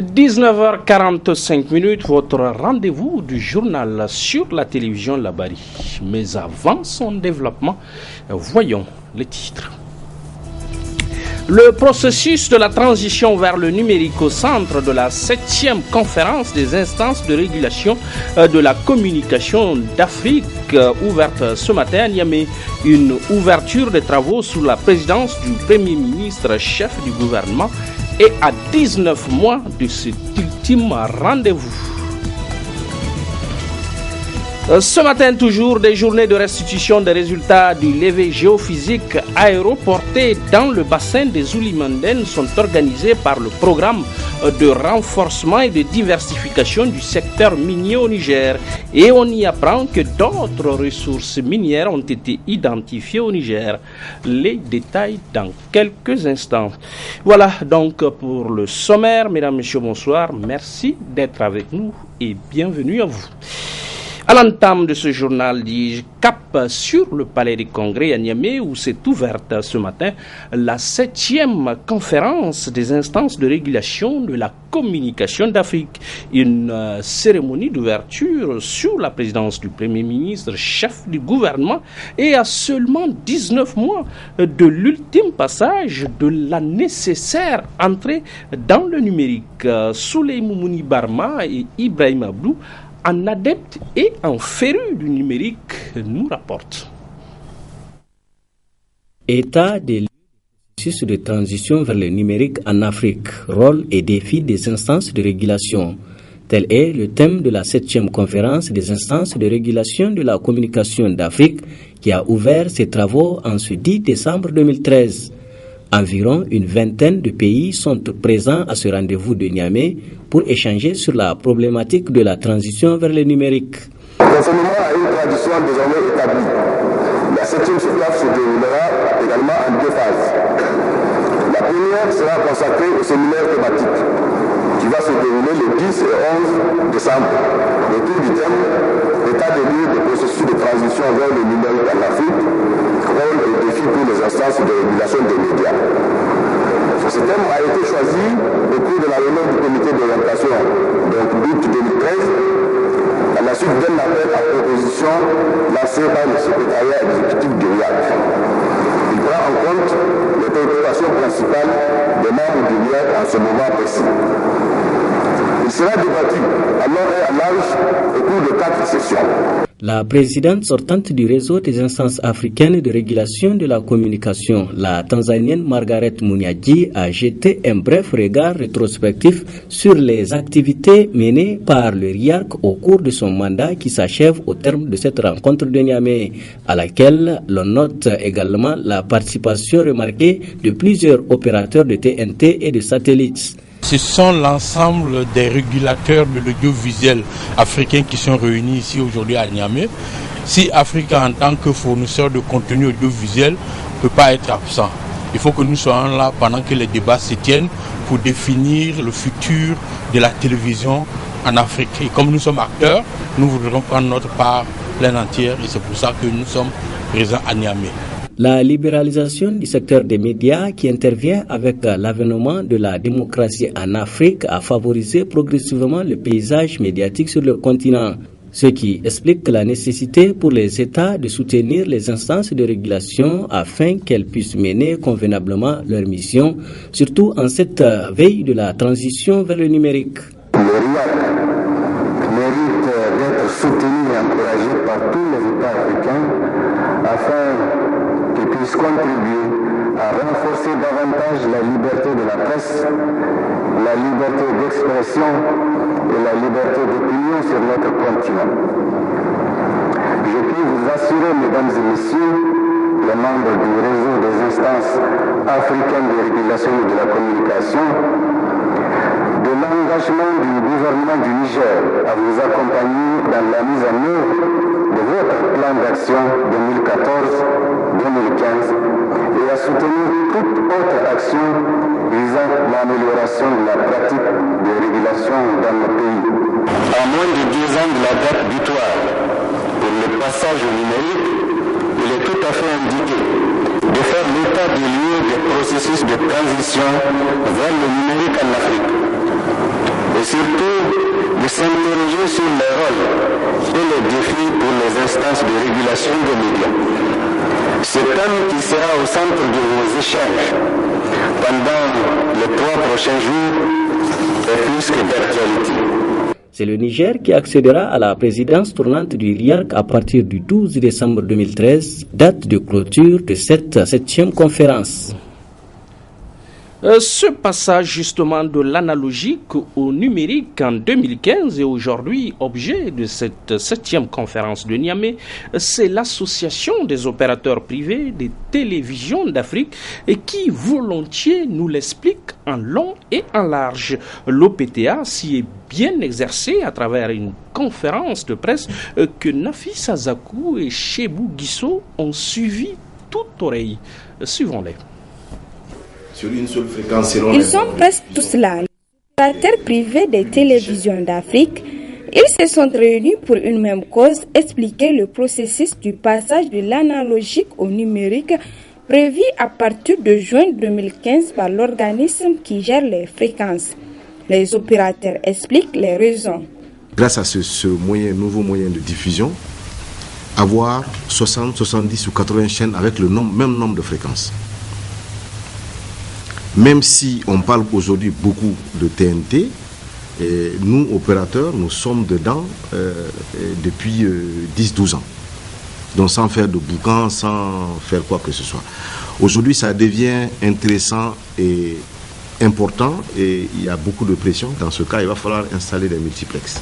19h45, votre rendez-vous du journal sur la télévision Labari. Mais avant son développement, voyons les titres. Le processus de la transition vers le numérique au centre de la 7e conférence des instances de régulation de la communication d'Afrique ouverte ce matin à Niamey. Une ouverture des travaux sous la présidence du Premier ministre chef du gouvernement et à 19 mois de cet ultime rendez-vous. Ce matin, toujours, des journées de restitution des résultats du levé géophysique aéroporté dans le bassin des Oulimanden sont organisées par le programme de renforcement et de diversification du secteur minier au Niger. Et on y apprend que d'autres ressources minières ont été identifiées au Niger. Les détails dans quelques instants. Voilà donc pour le sommaire. Mesdames, Messieurs, bonsoir. Merci d'être avec nous et bienvenue à vous. À l'entame de ce journal, dis-je, cap sur le palais des congrès à Niamey où s'est ouverte ce matin la 7e conférence des instances de régulation de la communication d'Afrique. Une cérémonie d'ouverture sous la présidence du Premier ministre, chef du gouvernement, et à seulement 19 mois de l'ultime passage de la nécessaire entrée dans le numérique. Souley Moumouni Barma et Ibrahim Abdou, en adepte et en féru du numérique, nous rapporte. État des processus de transition vers le numérique en Afrique, rôle et défis des instances de régulation. Tel est le thème de la 7e conférence des instances de régulation de la communication d'Afrique qui a ouvert ses travaux en ce 10 décembre 2013. Environ une vingtaine de pays sont présents à ce rendez-vous de Niamey pour échanger sur la problématique de la transition vers le numérique. Conformément à une tradition désormais établie, la 7e SOCAF se déroulera également en 2 phases. La première sera consacrée au séminaire thématique qui va se dérouler le 10 et 11 décembre autour du thème État des lieux des processus de transition vers le numérique en Afrique, rôle et défi pour les instances de régulation des médias. Ce thème a été choisi au cours de la réunion du comité d'orientation, donc d'août 2013, à la suite d'un appel à proposition lancé par le secrétariat exécutif du RIAC. Il prend en compte les préoccupations principales des membres du RIAC en ce moment précis. Il sera débattu à long et à large au cours de 4 sessions. La présidente sortante du réseau des instances africaines de régulation de la communication, la Tanzanienne Margaret Muniaji, a jeté un bref regard rétrospectif sur les activités menées par le RIAC au cours de son mandat qui s'achève au terme de cette rencontre de Niamey, à laquelle l'on note également la participation remarquée de plusieurs opérateurs de TNT et de satellites. Ce sont l'ensemble des régulateurs de l'audiovisuel africain qui sont réunis ici aujourd'hui à Niamey. Si Africa, en tant que fournisseur de contenu audiovisuel, ne peut pas être absent, il faut que nous soyons là pendant que les débats se tiennent pour définir le futur de la télévision en Afrique. Et comme nous sommes acteurs, nous voudrons prendre notre part pleine entière et c'est pour ça que nous sommes présents à Niamey. La libéralisation du secteur des médias qui intervient avec l'avènement de la démocratie en Afrique a favorisé progressivement le paysage médiatique sur le continent, ce qui explique la nécessité pour les États de soutenir les instances de régulation afin qu'elles puissent mener convenablement leur mission, surtout en cette veille de la transition vers le numérique. Le RIAC mérite d'être soutenu et encouragé par tous les États africains afin puisse contribuer à renforcer davantage la liberté de la presse, la liberté d'expression et la liberté d'opinion sur notre continent. Je puis vous assurer, mesdames et messieurs, les membres du réseau des instances africaines de régulation de la communication, de l'engagement du gouvernement du Niger à vous accompagner dans la mise en œuvre de votre plan d'action 2014-2015 et à soutenir toute autre action visant l'amélioration de la pratique de régulation dans nos pays. À moins de 10 ans de la date butoir pour le passage au numérique, il est tout à fait indiqué de faire l'état des lieux des processus de transition vers le numérique en Afrique. et surtout de s'interroger sur les rôles et les défis pour les instances de régulation des médias. Ce thème qui sera au centre de vos échanges pendant les 3 prochains jours est plus que d'actualité. C'est le Niger qui accédera à la présidence tournante du RIARC à partir du 12 décembre 2013, date de clôture de cette 7e conférence. Ce passage justement de l'analogique au numérique en 2015 est aujourd'hui objet de cette 7e conférence de Niamey. C'est l'association des opérateurs privés des télévisions d'Afrique qui volontiers nous l'explique en long et en large. L'OPTA s'y est bien exercé à travers une conférence de presse que Nafis Azakou et Chebou Guisso ont suivi toute oreille. Suivons-les. Sur une seule fréquence selon Ils sont presque tous là, les opérateurs privés des télévisions d'Afrique. Ils se sont réunis pour une même cause, expliquer le processus du passage de l'analogique au numérique prévu à partir de juin 2015 par l'organisme qui gère les fréquences. Les opérateurs expliquent les raisons. Grâce à ce nouveau moyen de diffusion, avoir 60, 70 ou 80 chaînes avec le même nombre de fréquences. Même si on parle aujourd'hui beaucoup de TNT, nous, opérateurs, nous sommes dedans depuis 10-12 ans. Donc sans faire de boucan, sans faire quoi que ce soit. Aujourd'hui, ça devient intéressant et important et il y a beaucoup de pression. Dans ce cas, il va falloir installer des multiplexes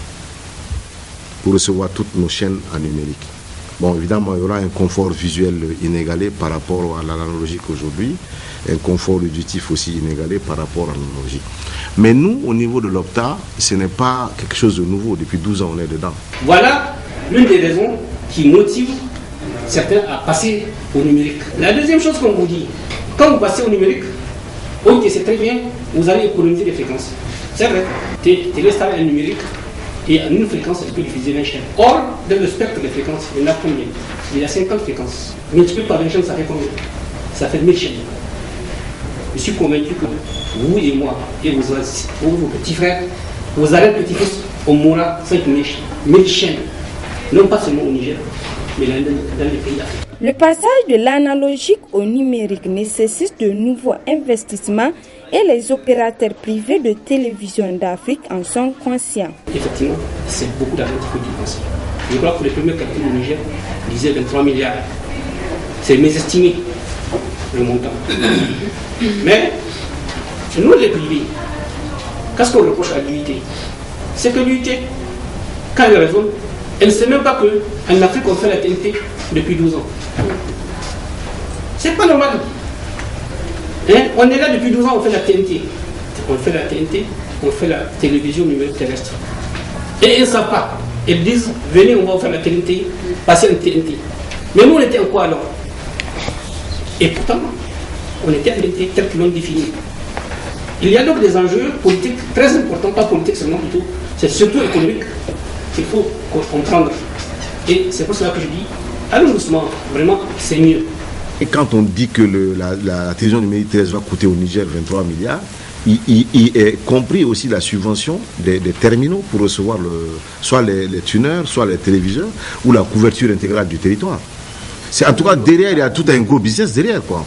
pour recevoir toutes nos chaînes en numérique. Bon, évidemment, il y aura un confort visuel inégalé par rapport à l'analogique aujourd'hui, un confort auditif aussi inégalé par rapport à l'analogique. Mais nous, au niveau de l'OPTA, ce n'est pas quelque chose de nouveau. Depuis 12 ans, on est dedans. Voilà l'une des raisons qui motive certains à passer au numérique. La deuxième chose qu'on vous dit, quand vous passez au numérique, ok, c'est très bien, vous allez économiser des fréquences. C'est vrai, Téléstar est numérique. Et en une fréquence, elle peut diffuser 20 chaînes. Or, dans le spectre des fréquences, il y en a combien? Il y a 50 fréquences. Multiplié par 20 chaînes, ça fait combien? Ça fait 1000 chaînes. Je suis convaincu que vous et moi, et vos petits frères, vos arrière-petits-fils, on mourra 5000 chaînes. Non pas seulement au Niger, mais dans les pays d'Afrique. Le passage de l'analogique au numérique nécessite de nouveaux investissements et les opérateurs privés de télévision d'Afrique en sont conscients. Effectivement, c'est beaucoup d'argent qu'il faut dépenser. Je crois que les premiers calculs au Niger disaient 23 milliards. C'est mésestimé, le montant. Mais, nous les privés, qu'est-ce qu'on reproche à l'UIT? C'est que l'UIT, quand elle raisonne, elle ne sait même pas qu'en Afrique on fait la TNT depuis 12 ans. C'est pas normal. On est là depuis 12 ans, on fait la TNT. On fait la TNT, on fait la télévision numérique terrestre. Et ils ne savent pas. Ils disent, venez, on va faire la TNT, passer en TNT. Mais nous, on était en quoi alors? Et pourtant, on était en TNT tel qu'ils l'ont défini. Il y a donc des enjeux politiques très importants, pas politiques seulement plutôt, c'est surtout économique qu'il faut comprendre. Et c'est pour cela que je dis, allons doucement, vraiment, c'est mieux. Et quand on dit que la télévision numérique terrestre va coûter au Niger 23 milliards, il est compris aussi la subvention des terminaux pour recevoir soit les tuneurs, soit les téléviseurs, ou la couverture intégrale du territoire. En tout cas, derrière, il y a tout un gros business derrière, quoi.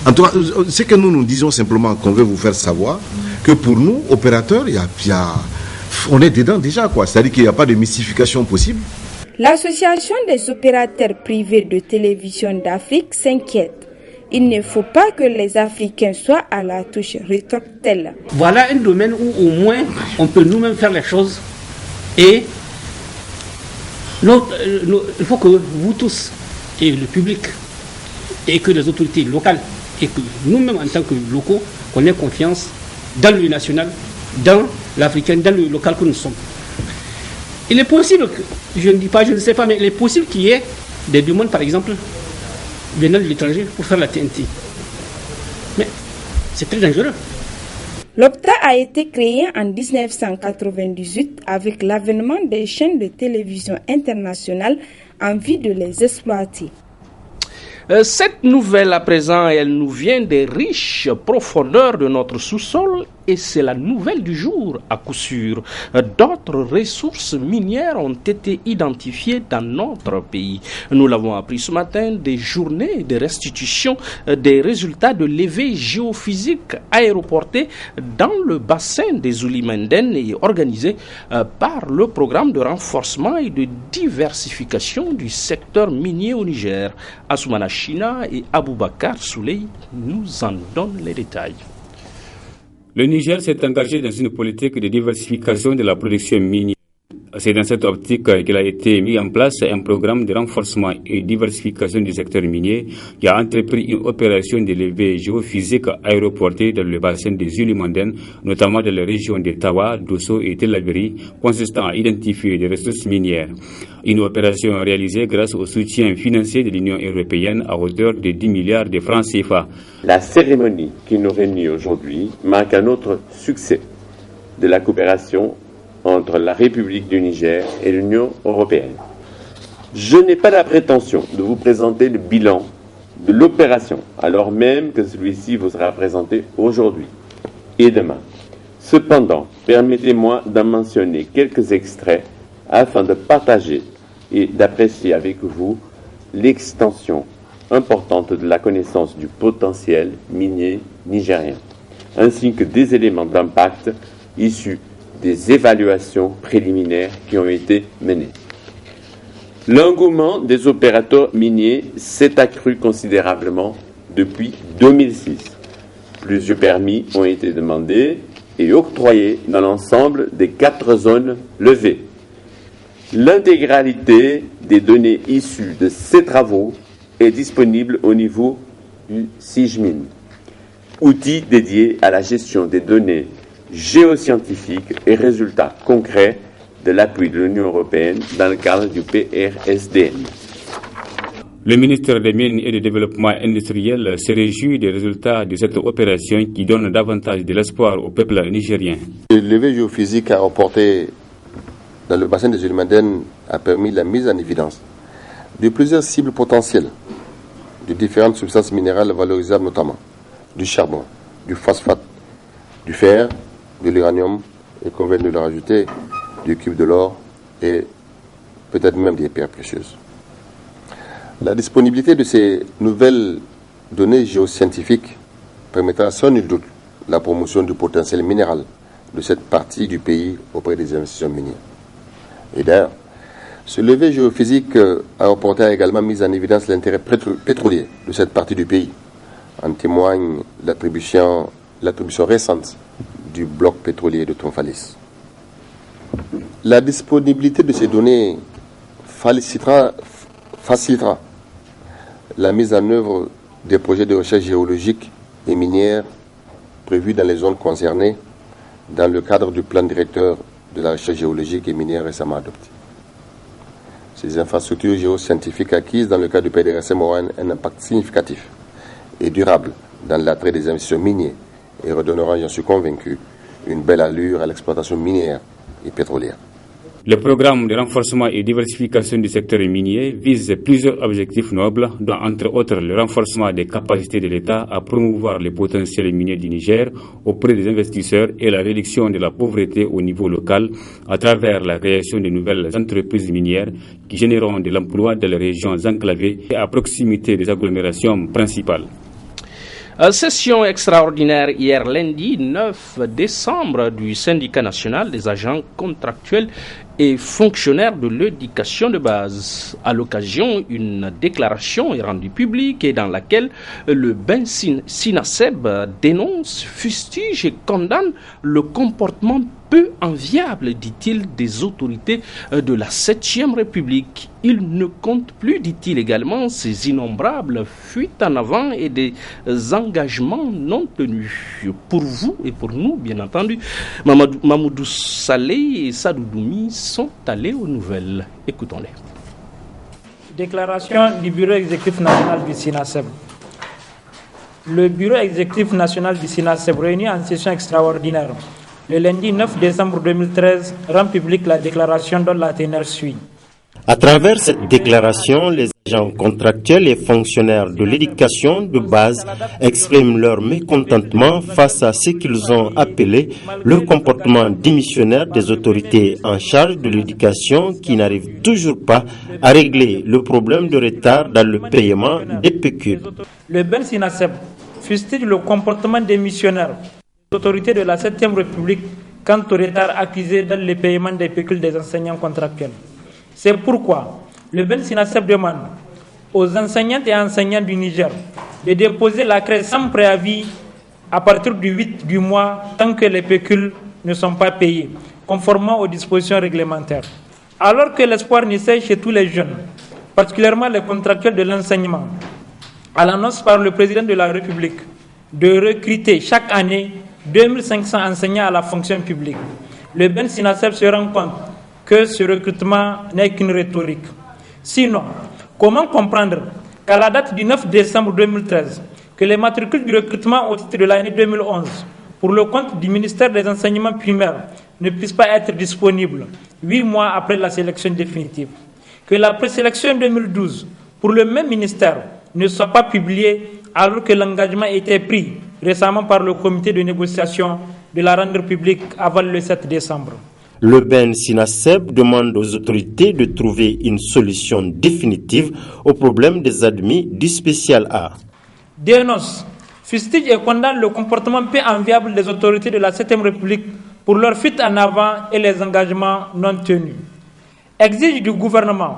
En tout cas, c'est que nous disons simplement qu'on veut vous faire savoir que pour nous, opérateurs, on est dedans déjà, quoi. C'est-à-dire qu'il n'y a pas de mystification possible. L'Association des opérateurs privés de télévision d'Afrique s'inquiète. Il ne faut pas que les Africains soient à la touche, rétorque-t-elle. Voilà un domaine où au moins on peut nous-mêmes faire les choses. Et il faut que vous tous, et le public, et que les autorités locales, et que nous-mêmes en tant que locaux, qu'on ait confiance dans le national, dans l'africain, dans le local que nous sommes. Il est possible, je ne sais pas, mais il est possible qu'il y ait des demandes, par exemple, venant de l'étranger pour faire la TNT. Mais c'est très dangereux. L'OPTA a été créé en 1998 avec l'avènement des chaînes de télévision internationales en vue de les exploiter. Cette nouvelle, à présent, elle nous vient des riches profondeurs de notre sous-sol et c'est la nouvelle du jour à coup sûr. D'autres ressources minières ont été identifiées dans notre pays. Nous l'avons appris ce matin, des journées de restitution des résultats de levée géophysique aéroportée dans le bassin des Oulimenden et organisées par le programme de renforcement et de diversification du secteur minier au Niger. Assoumana China et Aboubakar Souley nous en donnent les détails. Le Niger s'est engagé dans une politique de diversification de la production minière. C'est dans cette optique qu'il a été mis en place un programme de renforcement et diversification du secteur minier qui a entrepris une opération de levée géophysique aéroportée dans le bassin des Ulimanden, notamment dans les régions de Tawa, Dosso et Tillabéri, consistant à identifier des ressources minières. Une opération réalisée grâce au soutien financier de l'Union européenne à hauteur de 10 milliards de francs CFA. La cérémonie qui nous réunit aujourd'hui marque un autre succès de la coopération entre la République du Niger et l'Union européenne. Je n'ai pas la prétention de vous présenter le bilan de l'opération, alors même que celui-ci vous sera présenté aujourd'hui et demain. Cependant, permettez-moi d'en mentionner quelques extraits afin de partager et d'apprécier avec vous l'extension importante de la connaissance du potentiel minier nigérien, ainsi que des éléments d'impact issus des évaluations préliminaires qui ont été menées. L'engouement des opérateurs miniers s'est accru considérablement depuis 2006. Plusieurs permis ont été demandés et octroyés dans l'ensemble des 4 zones levées. L'intégralité des données issues de ces travaux est disponible au niveau du CIGMIN, outil dédié à la gestion des données géoscientifiques et résultats concrets de l'appui de l'Union européenne dans le cadre du PRSDN. Le ministère des Mines et du Développement industriel se réjouit des résultats de cette opération qui donne davantage de l'espoir au peuple nigérien. Le levé géophysique apporté dans le bassin des Ulimenden a permis la mise en évidence de plusieurs cibles potentielles de différentes substances minérales valorisables, notamment du charbon, du phosphate, du fer, de l'uranium, et qu'on vient de le rajouter, du cube de l'or et peut-être même des pierres précieuses. La disponibilité de ces nouvelles données géoscientifiques permettra sans nul doute la promotion du potentiel minéral de cette partie du pays auprès des investisseurs miniers. Et d'ailleurs, ce levé géophysique aéroporté a également mis en évidence l'intérêt pétrolier de cette partie du pays. En témoigne l'attribution récente du bloc pétrolier de Tonfalis. La disponibilité de ces données facilitera la mise en œuvre des projets de recherche géologique et minière prévus dans les zones concernées dans le cadre du plan directeur de la recherche géologique et minière récemment adopté. Ces infrastructures géoscientifiques acquises dans le cadre du PDRSM auront un impact significatif et durable dans l'attrait des investisseurs miniers et redonneront, j'en suis convaincu, une belle allure à l'exploitation minière et pétrolière. Le programme de renforcement et diversification du secteur minier vise plusieurs objectifs nobles, dont entre autres le renforcement des capacités de l'État à promouvoir les potentiels miniers du Niger auprès des investisseurs et la réduction de la pauvreté au niveau local à travers la création de nouvelles entreprises minières qui généreront de l'emploi dans les régions enclavées et à proximité des agglomérations principales. Session extraordinaire hier lundi 9 décembre du syndicat national des agents contractuels et fonctionnaires de l'éducation de base. À l'occasion, une déclaration est rendue publique et dans laquelle le Ben Sinaseb dénonce, fustige et condamne le comportement peu enviable, dit-il, des autorités de la 7e République. Il ne compte plus, dit-il également, ces innombrables fuites en avant et des engagements non tenus. Pour vous et pour nous, bien entendu, Mamoudou Saleh et Sadou Doumi sont allés aux nouvelles. Écoutons-les. Déclaration du Bureau exécutif national du SINASEB. Le Bureau exécutif national du SINASEB, réuni en session extraordinaire le lundi 9 décembre 2013, rend publique la déclaration dont la teneur suit. À travers cette déclaration, les agents contractuels et fonctionnaires de l'éducation de base expriment leur mécontentement face à ce qu'ils ont appelé le comportement démissionnaire des autorités en charge de l'éducation qui n'arrivent toujours pas à régler le problème de retard dans le paiement des pécules. Le Ben Sinaseb fustige le comportement démissionnaire des autorités de la 7e République quant au retard accusé dans le paiement des pécules des enseignants contractuels. C'est pourquoi le Ben Sinaseb demande aux enseignantes et enseignants du Niger de déposer la craie sans préavis à partir du 8 du mois tant que les pécules ne sont pas payés, conformément aux dispositions réglementaires. Alors que l'espoir naissait chez tous les jeunes, particulièrement les contractuels de l'enseignement, à l'annonce par le président de la République de recruter chaque année 2500 enseignants à la fonction publique, le Ben Sinaseb se rend compte que ce recrutement n'est qu'une rhétorique. Sinon, comment comprendre qu'à la date du 9 décembre 2013, que les matricules du recrutement au titre de l'année 2011 pour le compte du ministère des enseignements primaires ne puissent pas être disponibles 8 mois après la sélection définitive, que la présélection 2012 pour le même ministère ne soit pas publiée alors que l'engagement était pris récemment par le comité de négociation de la rendre publique avant le 7 décembre. Le Ben Sinaseb demande aux autorités de trouver une solution définitive au problème des admis du spécial A. Dénonce, fustige et condamne le comportement peu enviable des autorités de la 7e République pour leur fuite en avant et les engagements non tenus. Exige du gouvernement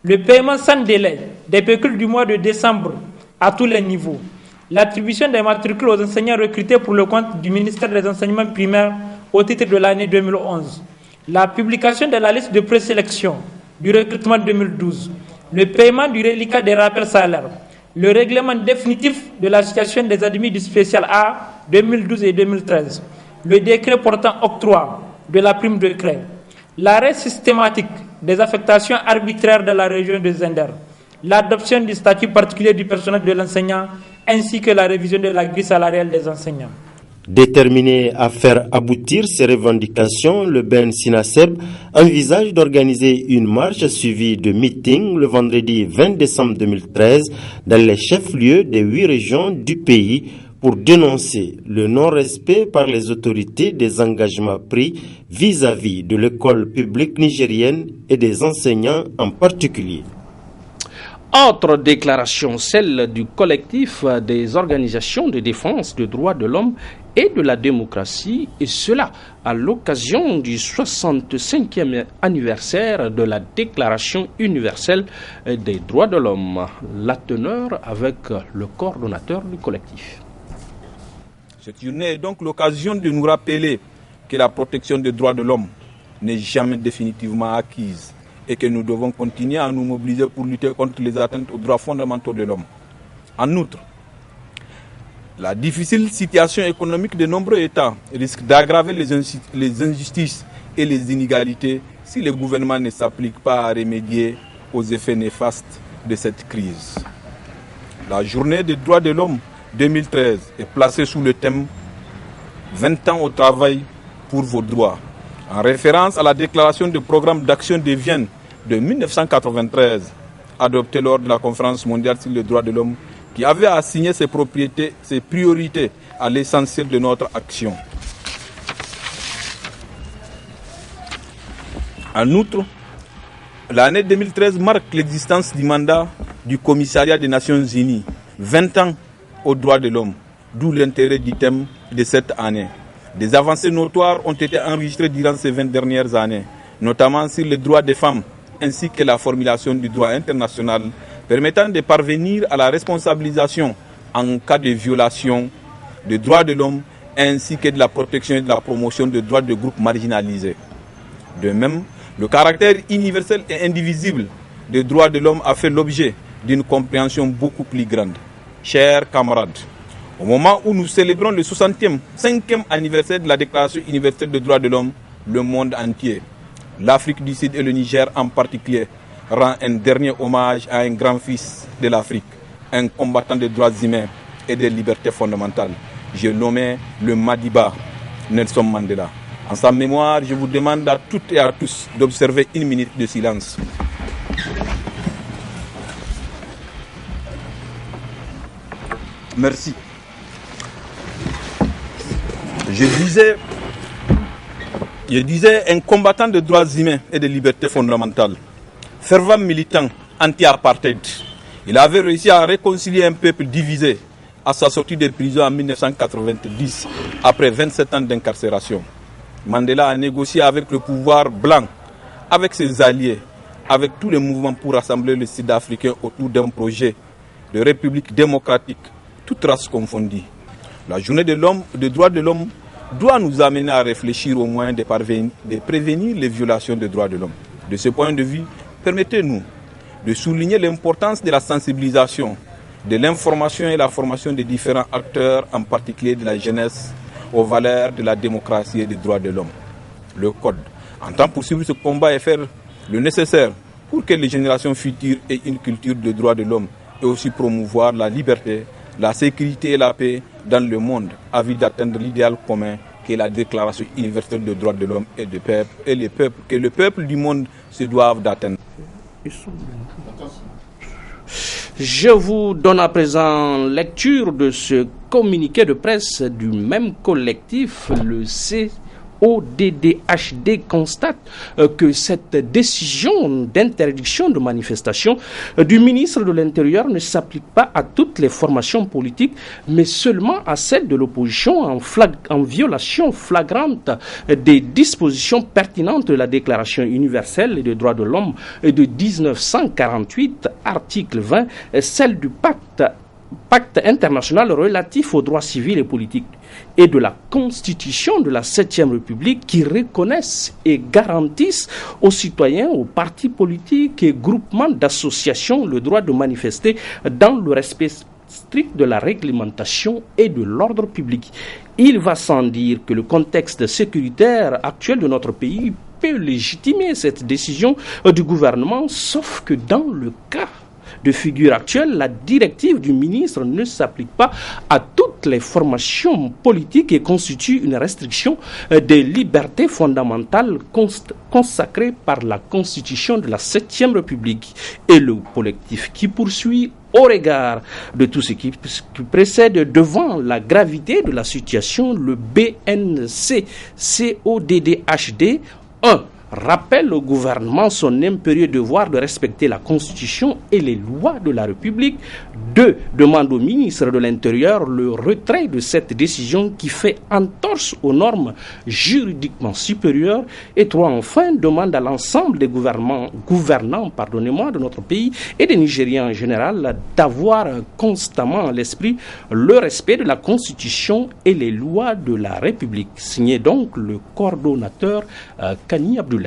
le paiement sans délai des pécules du mois de décembre à tous les niveaux, l'attribution des matricules aux enseignants recrutés pour le compte du ministère des enseignements primaires au titre de l'année 2011, la publication de la liste de présélection du recrutement 2012, le paiement du reliquat des rappels salaires, le règlement définitif de la situation des admis du spécial A 2012 et 2013, le décret portant octroi de la prime de craie, l'arrêt systématique des affectations arbitraires de la région de Zender, l'adoption du statut particulier du personnel de l'enseignant ainsi que la révision de la grille salariale des enseignants. Déterminé à faire aboutir ces revendications, le Ben Sinaseb envisage d'organiser une marche suivie de meetings le vendredi 20 décembre 2013 dans les chefs-lieux des 8 régions du pays pour dénoncer le non-respect par les autorités des engagements pris vis-à-vis de l'école publique nigérienne et des enseignants en particulier. Autre déclaration, celle du collectif des organisations de défense des droits de l'homme et de la démocratie, et cela à l'occasion du 65e anniversaire de la Déclaration universelle des droits de l'homme. La teneur avec le coordonnateur du collectif. Cette journée est donc l'occasion de nous rappeler que la protection des droits de l'homme n'est jamais définitivement acquise et que nous devons continuer à nous mobiliser pour lutter contre les atteintes aux droits fondamentaux de l'homme. En outre, la difficile situation économique de nombreux États risque d'aggraver les injustices et les inégalités si le gouvernement ne s'applique pas à remédier aux effets néfastes de cette crise. La journée des droits de l'homme 2013 est placée sous le thème « 20 ans au travail pour vos droits », en référence à la déclaration de programme d'action de Vienne de 1993, adoptée lors de la conférence mondiale sur les droits de l'homme, qui avait assigné ses priorités à l'essentiel de notre action. En outre, l'année 2013 marque l'existence du mandat du Commissariat des Nations Unies, 20 ans aux droits de l'homme, d'où l'intérêt du thème de cette année. Des avancées notoires ont été enregistrées durant ces 20 dernières années, notamment sur les droits des femmes, ainsi que la formulation du droit international permettant de parvenir à la responsabilisation en cas de violation des droits de l'homme, ainsi que de la protection et de la promotion des droits de groupes marginalisés. De même, le caractère universel et indivisible des droits de l'homme a fait l'objet d'une compréhension beaucoup plus grande. Chers camarades, au moment où nous célébrons le 65e anniversaire de la Déclaration universelle des droits de l'homme, le monde entier, l'Afrique du Sud et le Niger en particulier, rend un dernier hommage à un grand fils de l'Afrique, un combattant des droits humains et des libertés fondamentales. J'ai nommé le Madiba, Nelson Mandela. En sa mémoire, je vous demande à toutes et à tous d'observer une minute de silence. Merci. Je disais un combattant de droits humains et de libertés fondamentales, fervent militant anti-apartheid. Il avait réussi à réconcilier un peuple divisé à sa sortie de prison en 1990, après 27 ans d'incarcération. Mandela a négocié avec le pouvoir blanc, avec ses alliés, avec tous les mouvements pour rassembler les Sud-Africains autour d'un projet de république démocratique, toutes races confondues. La journée des droits de l'homme doit nous amener à réfléchir au moyen de prévenir les violations des droits de l'homme. De ce point de vue, permettez-nous de souligner l'importance de la sensibilisation, de l'information et la formation des différents acteurs, en particulier de la jeunesse, aux valeurs de la démocratie et des droits de l'homme. Le Code entend poursuivre ce combat et faire le nécessaire pour que les générations futures aient une culture de droits de l'homme et aussi promouvoir la liberté, la sécurité et la paix dans le monde, avide d'atteindre l'idéal commun qui est la Déclaration universelle des droits de l'homme et des peuples, et les peuples, que le peuple du monde se doivent d'atteindre. Je vous donne à présent lecture de ce communiqué de presse du même collectif, le CODDHD constate que cette décision d'interdiction de manifestation du ministre de l'Intérieur ne s'applique pas à toutes les formations politiques, mais seulement à celles de l'opposition en violation flagrante des dispositions pertinentes de la Déclaration universelle des droits de l'homme de 1948, article 20, celle du pacte international relatif aux droits civils et politiques et de la Constitution de la 7e République qui reconnaissent et garantissent aux citoyens, aux partis politiques et groupements d'associations le droit de manifester dans le respect strict de la réglementation et de l'ordre public. Il va sans dire que le contexte sécuritaire actuel de notre pays peut légitimer cette décision du gouvernement, sauf que dans le cas de figure actuelle, la directive du ministre ne s'applique pas à toutes les formations politiques et constitue une restriction des libertés fondamentales consacrées par la Constitution de la 7e République. Et le collectif qui poursuit, au regard de tout ce qui précède, devant la gravité de la situation, le BNC CODDHD 1. Rappelle au gouvernement son impérieux devoir de respecter la Constitution et les lois de la République. 2. Demande au ministre de l'Intérieur le retrait de cette décision qui fait entorse aux normes juridiquement supérieures. Et 3. Enfin, demande à l'ensemble des gouvernants de notre pays et des Nigériens en général d'avoir constamment à l'esprit le respect de la Constitution et les lois de la République. Signé donc le coordonnateur Kani Abdoulaye.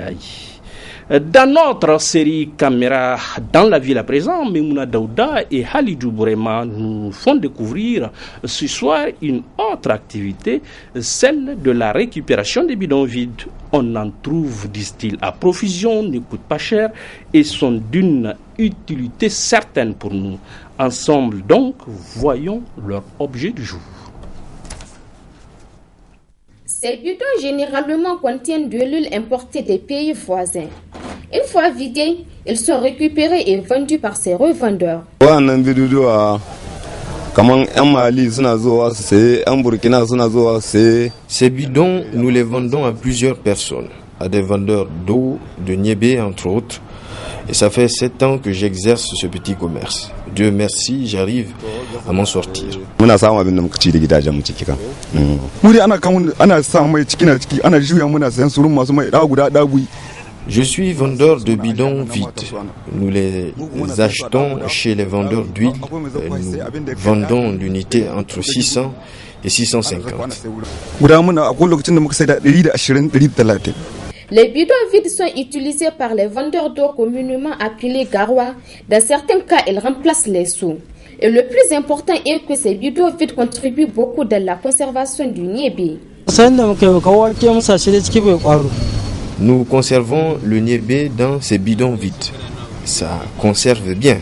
Dans notre série Caméra dans la ville à présent, Memouna Daouda et Halidou Bourema nous font découvrir ce soir une autre activité, celle de la récupération des bidons vides. On en trouve, disent-ils, à profusion, ne coûtent pas cher et sont d'une utilité certaine pour nous. Ensemble donc, voyons leur objet du jour. Ces bidons généralement contiennent de l'huile importée des pays voisins. Une fois vidés, ils sont récupérés et vendus par ces revendeurs. Ces bidons, nous les vendons à plusieurs personnes, à des vendeurs d'eau, de niébé entre autres. Et ça fait 7 ans que j'exerce ce petit commerce. Dieu merci, j'arrive à m'en sortir. Je suis vendeur de bidons vides. Nous les achetons chez les vendeurs d'huile. Nous vendons l'unité entre 600 et 650. Les bidons vides sont utilisés par les vendeurs d'eau communément appelés garoua. Dans certains cas, ils remplacent les seaux. Et le plus important est que ces bidons vides contribuent beaucoup dans la conservation du niébé. Nous conservons le niébé dans ces bidons vides. Ça conserve bien.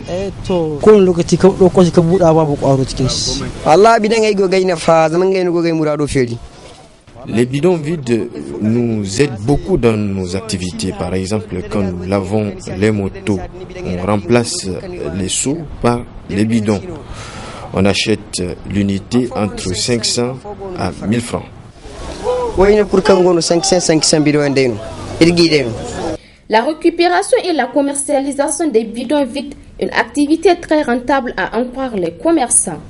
Les bidons vides nous aident beaucoup dans nos activités. Par exemple, quand nous lavons les motos, on remplace les seaux par les bidons. On achète l'unité entre 500 à 1000 francs. La récupération et la commercialisation des bidons vides, une activité très rentable à en croire les commerçants.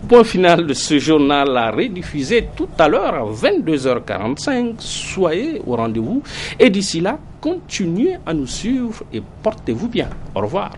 Point final de ce journal à rediffuser tout à l'heure à 22h45. Soyez au rendez-vous et d'ici là, continuez à nous suivre et portez-vous bien. Au revoir.